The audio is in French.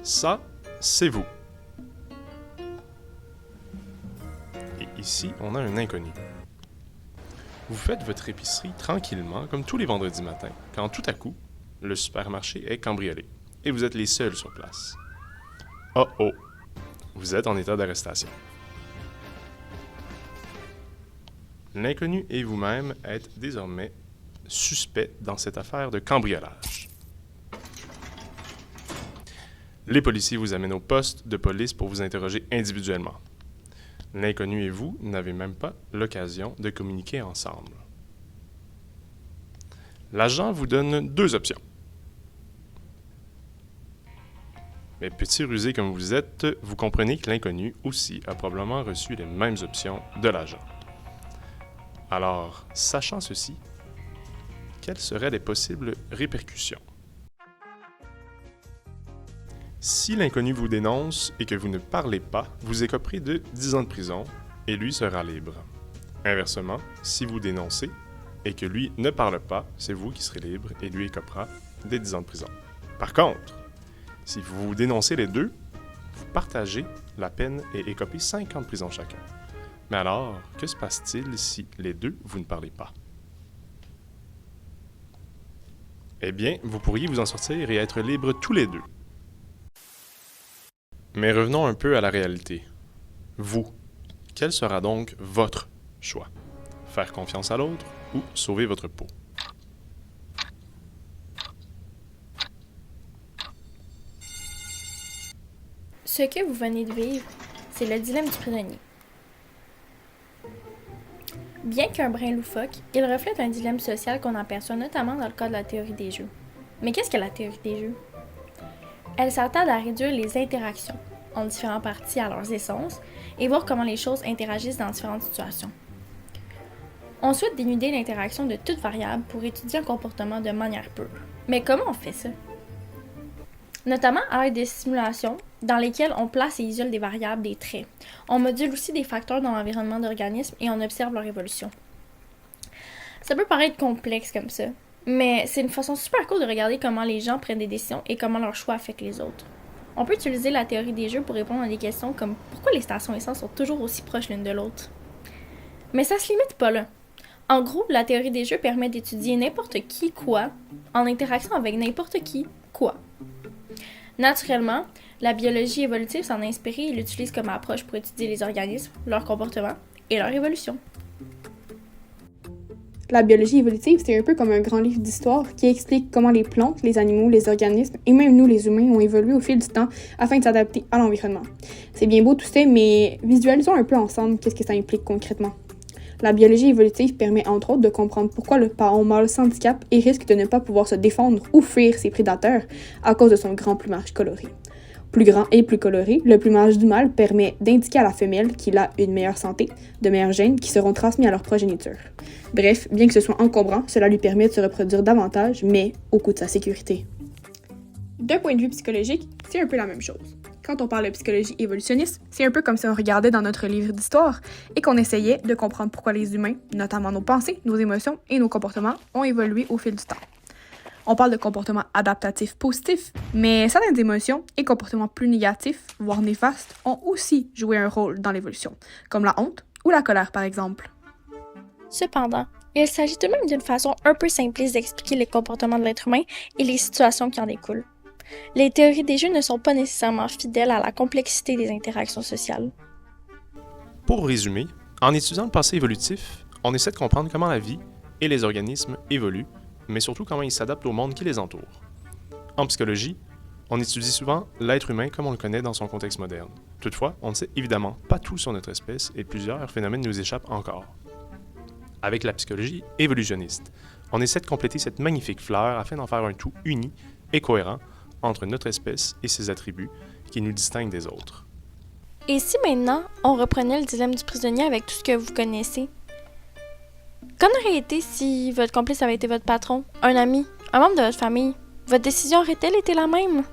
Ça, c'est vous. Et ici, on a un inconnu. Vous faites votre épicerie tranquillement, comme tous les vendredis matins, quand tout à coup, le supermarché est cambriolé et vous êtes les seuls sur place. Oh oh, vous êtes en état d'arrestation. L'inconnu et vous-même êtes désormais suspects dans cette affaire de cambriolage. Les policiers vous amènent au poste de police pour vous interroger individuellement. L'inconnu et vous n'avez même pas l'occasion de communiquer ensemble. L'agent vous donne 2 options. Mais petit rusé comme vous êtes, vous comprenez que l'inconnu aussi a probablement reçu les mêmes options de l'agent. Alors, sachant ceci, quelles seraient les possibles répercussions? Si l'inconnu vous dénonce et que vous ne parlez pas, vous écoperez de 10 ans de prison et lui sera libre. Inversement, si vous dénoncez et que lui ne parle pas, c'est vous qui serez libre et lui écopera des 10 ans de prison. Par contre, si vous dénoncez les deux, vous partagez la peine et écopez 5 ans de prison chacun. Mais alors, que se passe-t-il si les deux, vous ne parlez pas? Eh bien, vous pourriez vous en sortir et être libres tous les deux. Mais revenons un peu à la réalité. Vous, quel sera donc votre choix? Faire confiance à l'autre ou sauver votre peau? Ce que vous venez de vivre, c'est le dilemme du prisonnier. Bien qu'un brin loufoque, il reflète un dilemme social qu'on aperçoit notamment dans le cas de la théorie des jeux. Mais qu'est-ce que la théorie des jeux? Elle s'attarde à réduire les interactions en différentes parties à leurs essences et voir comment les choses interagissent dans différentes situations. On souhaite dénuder l'interaction de toute variable pour étudier un comportement de manière pure. Mais comment on fait ça? Notamment à l'aide des simulations dans lesquelles on place et isole des variables, des traits. On module aussi des facteurs dans l'environnement d'organismes et on observe leur évolution. Ça peut paraître complexe comme ça, mais c'est une façon super cool de regarder comment les gens prennent des décisions et comment leurs choix affectent les autres. On peut utiliser la théorie des jeux pour répondre à des questions comme pourquoi les stations essence sont toujours aussi proches l'une de l'autre. Mais ça se limite pas là. En gros, la théorie des jeux permet d'étudier n'importe qui quoi en interaction avec n'importe qui quoi. Naturellement, la biologie évolutive s'en a inspirée et l'utilise comme approche pour étudier les organismes, leur comportement et leur évolution. La biologie évolutive, c'est un peu comme un grand livre d'histoire qui explique comment les plantes, les animaux, les organismes et même nous, les humains, ont évolué au fil du temps afin de s'adapter à l'environnement. C'est bien beau tout ça, mais visualisons un peu ensemble qu'est-ce que ça implique concrètement. La biologie évolutive permet entre autres de comprendre pourquoi le paon mâle s'handicape et risque de ne pas pouvoir se défendre ou fuir ses prédateurs à cause de son grand plumage coloré. Plus grand et plus coloré, le plumage du mâle permet d'indiquer à la femelle qu'il a une meilleure santé, de meilleurs gènes qui seront transmis à leur progéniture. Bref, bien que ce soit encombrant, cela lui permet de se reproduire davantage, mais au coût de sa sécurité. D'un point de vue psychologique, c'est un peu la même chose. Quand on parle de psychologie évolutionniste, c'est un peu comme si on regardait dans notre livre d'histoire et qu'on essayait de comprendre pourquoi les humains, notamment nos pensées, nos émotions et nos comportements, ont évolué au fil du temps. On parle de comportements adaptatifs positifs, mais certaines émotions et comportements plus négatifs, voire néfastes, ont aussi joué un rôle dans l'évolution, comme la honte ou la colère par exemple. Cependant, il s'agit tout de même d'une façon un peu simpliste d'expliquer les comportements de l'être humain et les situations qui en découlent. Les théories des jeux ne sont pas nécessairement fidèles à la complexité des interactions sociales. Pour résumer, en étudiant le passé évolutif, on essaie de comprendre comment la vie et les organismes évoluent, mais surtout comment ils s'adaptent au monde qui les entoure. En psychologie, on étudie souvent l'être humain comme on le connaît dans son contexte moderne. Toutefois, on ne sait évidemment pas tout sur notre espèce et plusieurs phénomènes nous échappent encore. Avec la psychologie évolutionniste, on essaie de compléter cette magnifique fleur afin d'en faire un tout uni et cohérent entre notre espèce et ses attributs qui nous distinguent des autres. Et si maintenant, on reprenait le dilemme du prisonnier avec tout ce que vous connaissez? Qu'en aurait été si votre complice avait été votre patron, un ami, un membre de votre famille? Votre décision aurait-elle été la même?